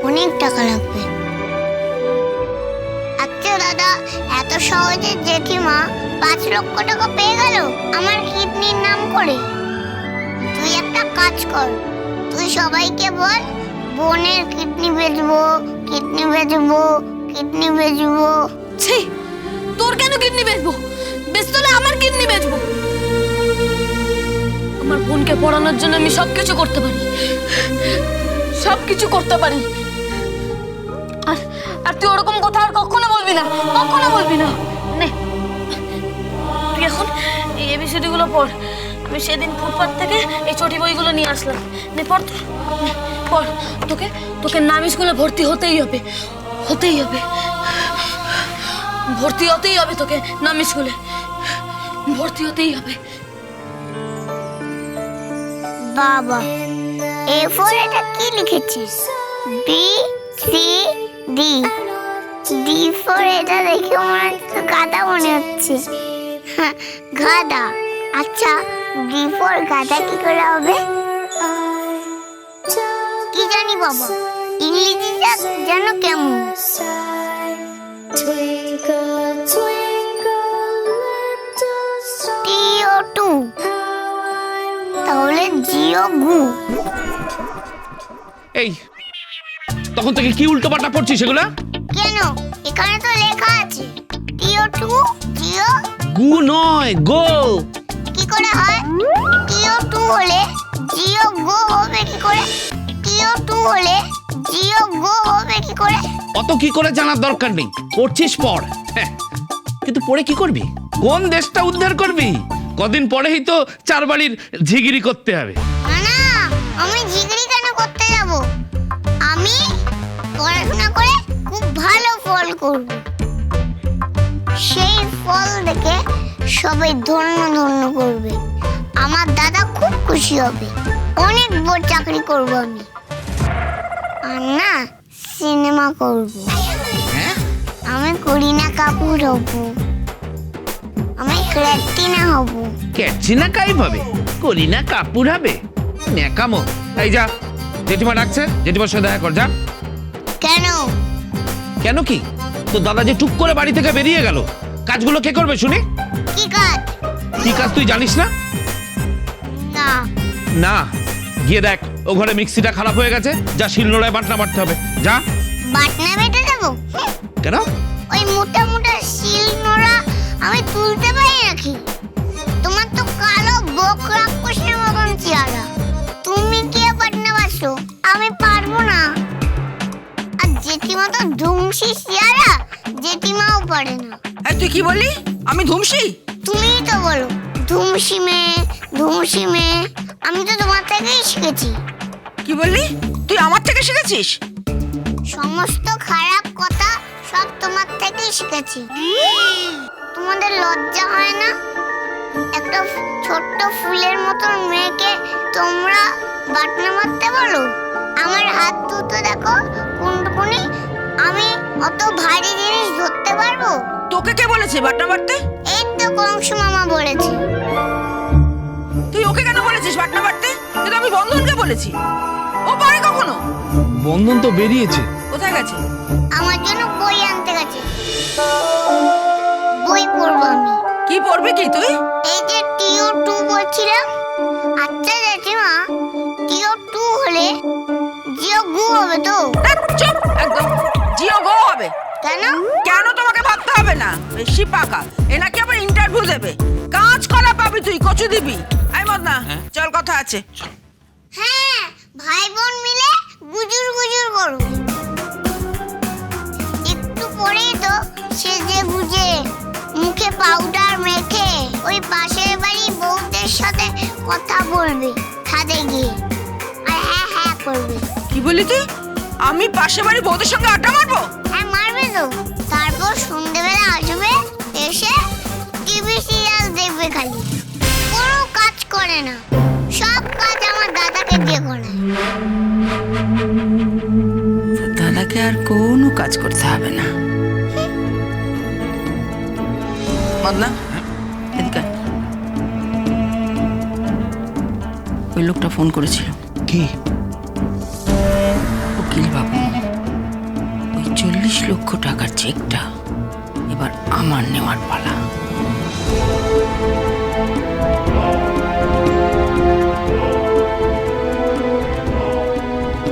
অনেক টাকা লাগবে। আচ্ছা দাদা, এত সহজে জেঠিমা 5 লক্ষ টাকা পেয়ে গেল আমার কিডনির নাম করে। তুই একটা কাজ কর, তুই সবাইকে বল বোনের কিডনি বেচবো, কিডনি বেচবো, কিডনি বেচবো। ছি, তোর কেন কিডনি বেচবো? বেচতে হলে আমার কিডনি বেচবো। আমার বোনকে পড়ানোর জন্য আমি সবকিছু করতে পারি, সবকিছু করতে পারি। আর তুই ওরকম কথা আর কখনো বলবি না, কখনো বলবি না। নে, তুই এখন এই এবিসিডি গুলো পড়। আমি সেদিন ফুটপাত থেকে এই ছোটি বইগুলো নিয়ে আসলাম। নে পড়, পড়। তোকে তোকে নাম স্কুলে ভর্তি হতেই হবে, হতেই হবে, ভর্তি হতেই হবে। তোকে নাম স্কুলে ভর্তি হতেই হবে। বাবা, A4 এটা কি লিখেছিস? B C D D4 এটা দেখে মনে হচ্ছে গাধা মনে হচ্ছে। গাধা? আচ্ছা, D4 গাধা কি করে হবে? কি জানি বাবা, ইংরেজিটা যেন কেমন। TO2 তাহলে জিও গু। এই তখন থেকে কি উল্টোপাল্টা পড়ছিস সেগুলা? কেন? এখানে তো লেখা আছে TO2 জিও গু নয়, গো। কি করে হয়? TO2 হলে জিও গো হবে কি করে? TO2 হলে জিও গো হবে কি করে? অত কি করে জানার দরকার নেই, পড়ছিস পড়। হ্যাঁ, কিন্তু পড়ে কি করবি? কোন দেশটা উদ্ধার করবি? কদিন পরেই তো 4 বাড়ির ঝিগিরি করতে হবে। না, আমি জিগরি কেন করতে যাব? আমি পড়াশোনা করে খুব ভালো ফল করব। সেই ফল দেখে সবাই ধন্য ধন্য করবে। আমার দাদা খুব খুশি হবে। অনেক বড় চাকরি করব আমি। আর না, সিনেমা করব। হ্যাঁ, আমি করিনা কাপুর হব। আমি ক্যাটরিনা হব। ক্যাটরিনা কাইফ হবে, করিনা কাপুর হবে, ন্যাকামো। এই যা, জেঠিমা ডাকছে, জেঠিমার সাথে দেখা কর যা। কেন? কেন কি? তো দাদা যে টুক করে বাড়ি থেকে বেরিয়ে গেল, কাজগুলো কে করবে শুনি? কি কাজ? কি কাজ তুই জানিস না? না। না, গিয়ে দেখ ও ঘরে মিক্সিটা খারাপ হয়ে গেছে, যা শিলনোড়ায় বাটনা বাটতে হবে, যা। বাটনা বেটে দেবো? কেন? ওই মোটা মোটা শিল নোড়া আমি তুলতে পারি নাকি? তোমার তো কালো বক রাক্ষসের মতন চেহারা, তুমি কি বাটনা বাটছো? আমি পারবো না। আর জেঠিমা তো ধুমসি চেহারা, জেঠিমাও পারে না। তুই কি বললি? আমি ধুমসি? তুমিই তো বলো ধুমসি মেয়ে, ধুমসি মেয়ে। আমি তো তোমার থেকেই শিখেছি। কি বললি? তুই আমার থেকে শিখেছিস? সমস্ত খারাপ কথা সব তোমার থেকেই শিখেছি। তোমাদের লজ্জা হয় না? একটা ছোট্ট ফুলের মতন মেয়েকে তোমরা বাটনা মারতে বলো? আমার হাত দুটো দেখো কুনকুনি, আমি অত ভারী জিনিস ধরতে পারবো? তোকে কে বলেছে বাটনা মারতে? এই তো কংসু মামা বলেছে। তুই ওকে কেন বলেছিস বাটনা মারতে? কিন্তু আমি বন্ধনকে বলেছি। ও পারে কখনো? বন্ধন তো বেরিয়েছে। কোথায় গেছে? আমার জন্য বই আনতে গেছে। বই পড়বো আমি। কি পড়বি কি তুই? এই যে TO2 বলছিলাম। আচ্ছা জেঠিমা, TO2 হলে জিও গু হবে তো? চুপ একদম। জিও গো হবে। কেন? কেন তোমাকে ভাবতে হবে না, বেশি পাকা। এ নাকি আবার ইন্টারভিউ দেবে। কাজ করা পাবি তুই, কচু দিবি। আই মদনা, চল কথা আছে। হ্যাঁ, ভাই বোন মিলে গুজুর গুজুর করো। একটু পরেই তো সেজে গুজে মুখে পাউডার মেখে ওই পাশের বাড়ি বউদের সাথে কথা বলবে ছাদে গিয়ে, আর হ্যাঁ হ্যাঁ করবে। কি বলি তুই? আমি পাশে বাড়ি বউদের সঙ্গে আড্ডা মারবো? হ্যাঁ মারবে তো। তারপর সন্ধ্যেবেলা আসবে, এসে টিভি সিরিয়াল দেখবে খালি। কোনো কাজ করে না, সব কাজ আমার দাদাকে দিয়ে করায়। দাদাকে আর কোনো কাজ করতে হবে না। মদনা, এদিকে। ওই লোকটা ফোন করেছিল। কি? উকিল বাবু। 40 লক্ষ টাকার চেকটা এবার আমার নেওয়ার পালা।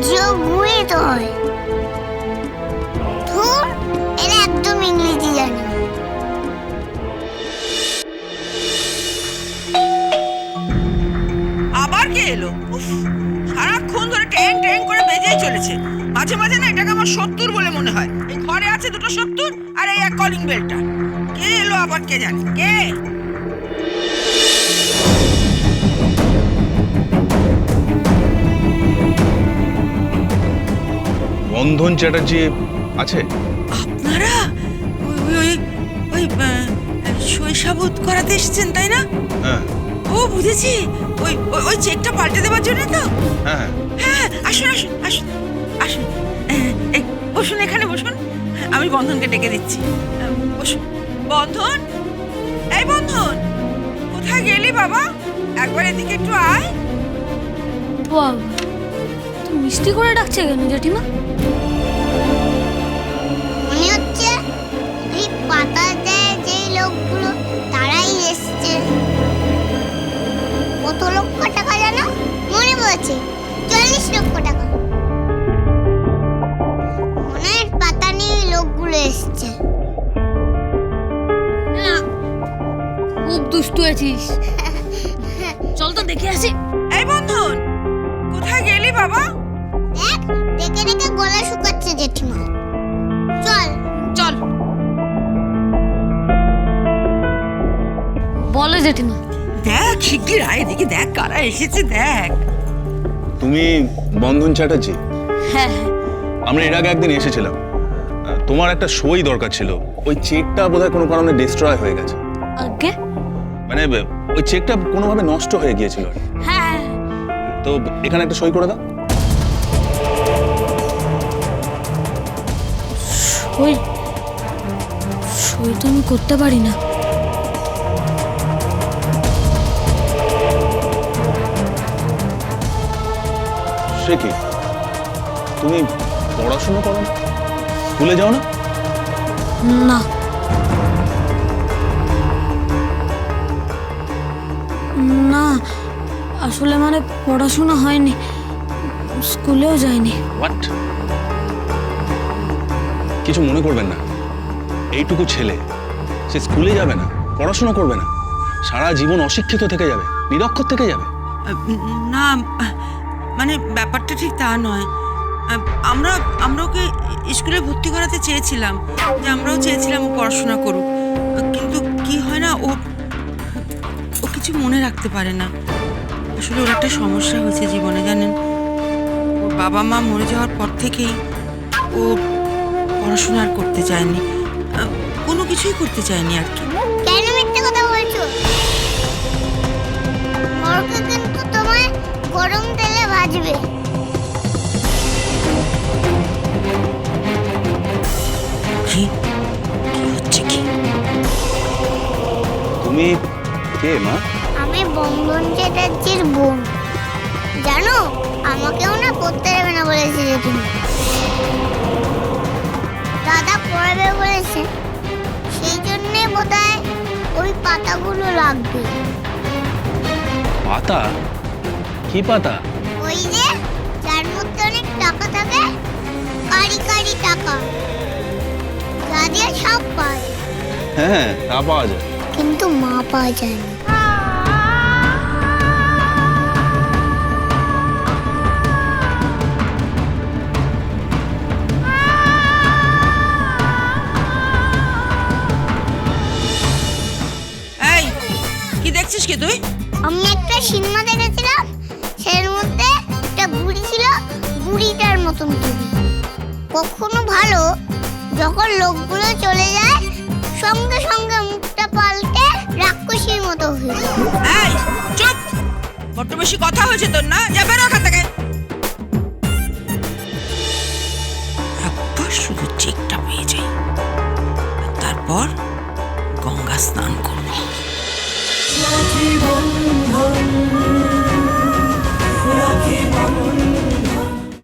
জিও ভুয়ে তো হয়। ধুর, এরা একদম ইংরেজি জানে না। আবার কে এলো? উফ, সারাক্ষণ ধরে ট্যাং ট্যাং করে বেজেই চলেছে। মাঝে মাঝে না এটাকে আমার 70 বলে মনে হয়। এই ঘরে আছে দুটো 70 আর এই এক কলিং বেলটা। কে এলো আবার কে জানে কে? বন্ধন চ্যাটার্জি আছে? আপনারা ওই ওই শৈশাবোধ করাতে এসেছেন তাই না? হ্যাঁ ও বুঝেছি, ওই ওই চেকটা পাল্টে দেওয়ার জন্য তো। হ্যাঁ হ্যাঁ। হ্যাঁ, আসুন আসুন আসুন আসুন, এই বসুন, এখানে বসুন, আমি বন্ধনকে ডেকে দিচ্ছি। বসুন। বন্ধন, এই বন্ধন, কোথায় গেলি বাবা? একবার এদিকে একটু আয়। বাবা, তো মিষ্টি করে ডাকছে কেন জেঠিমা? মনে হচ্ছে এই পাতা দেয় যেই লোকগুলো তারাই এসছে। কত লক্ষ টাকা জানো? মনে পড়ছে, 40 লক্ষ টাকা। মনে হয় পাতা নিয়ে লোকগুলো এসছে। না, খুব দুষ্টু আছিস। চল তো দেখে আসি। এই বন্ধন, কোথায় গেলি বাবা? দেখ, ডেকে ডেকে গলা শুকাচ্ছে জেঠিমা। চল চল। বলে জেঠিমা। দেখ শিগগির আয়, এদিকে দেখ কারা এসেছে দেখ। তুমি বন্ধন চ্যাটার্জি? হ্যাঁ হ্যাঁ, আমরা এর আগে একদিন এসেছিলাম। তোমার একটা সই দরকার ছিল। ওই চেকটা বোধহয় কোনো কারণে ডিস্ট্রয় হয়ে গেছে। আগে মানে ওই চেকটা কোনোভাবে নষ্ট হয়ে গিয়েছিল। হ্যাঁ। তো এখানে একটা সই করে দাও। সই সই তো আমি করতে পারি না। সে কি, তুমি পড়াশোনা করো না? স্কুলে যাও না? না, না আসলে মানে পড়াশোনা হয়নি, স্কুলেও যাইনি। হোয়াট? কিছু মনে করবেন না, এইটুকু ছেলে, সে স্কুলে যাবে না, পড়াশোনা করবে না, সারা জীবন অশিক্ষিত থেকে যাবে, নিরক্ষর থেকে যাবে। না মানে ব্যাপারটা ঠিক তা নয়। আমরা ওকে স্কুলে ভর্তি করাতে চেয়েছিলাম, যে আমরাও চেয়েছিলাম ও পড়াশোনা করুক, কিন্তু কি হয় না, ও কিছু মনে রাখতে পারে না। আসলে ওর একটা সমস্যা হয়েছে জীবনে জানেন। ওর বাবা মা মরে যাওয়ার পর থেকেই ও পড়াশোনা আর করতে চায়নি, কোনো কিছুই করতে চায়নি আর কি। কেন মিথ্যে কথা বলছো? নরকে কিন্তু তোমায় গরম তেলে ভাজবে। কি হচ্ছে কি? তুমি কে মা? আমি বন্ধন চ্যাটার্জির বোন। জানো, আমাকেও না পড়তে দেবে না বলেছে জেঠিমা। দাদা পড়াবে বলেছে, সেই জন্যে বোধহয় ওই পাতাগুলো লাগবে। পাতা? কি পাতা? ওই যে যার মধ্যে অনেক টাকা থাকে, কারি কারি টাকা, যা দিয়ে সব পায়, হ্যাঁ, তা পাওয়া যায়। কিন্তু মা পাওয়া যায় না। এই কি দেখছিস কি তুই? আমি একটা সিনেমা দেখেছিলাম, সের মধ্যে একটা বুড়ি ছিল, বুড়িটার মতন তুমি। কখনো ভালো, যখন লোকগুলো চলে যায় সঙ্গে সঙ্গে মুখটা পাল্টে রাক্ষসীর মতো হয়ে যায়। এই চুপ, বড্ড বেশি কথা হয়েছে তোর না? যা বেরো এখান থেকে। একবার শুধু চেকটা পেয়ে যাই, তারপর গঙ্গা স্নান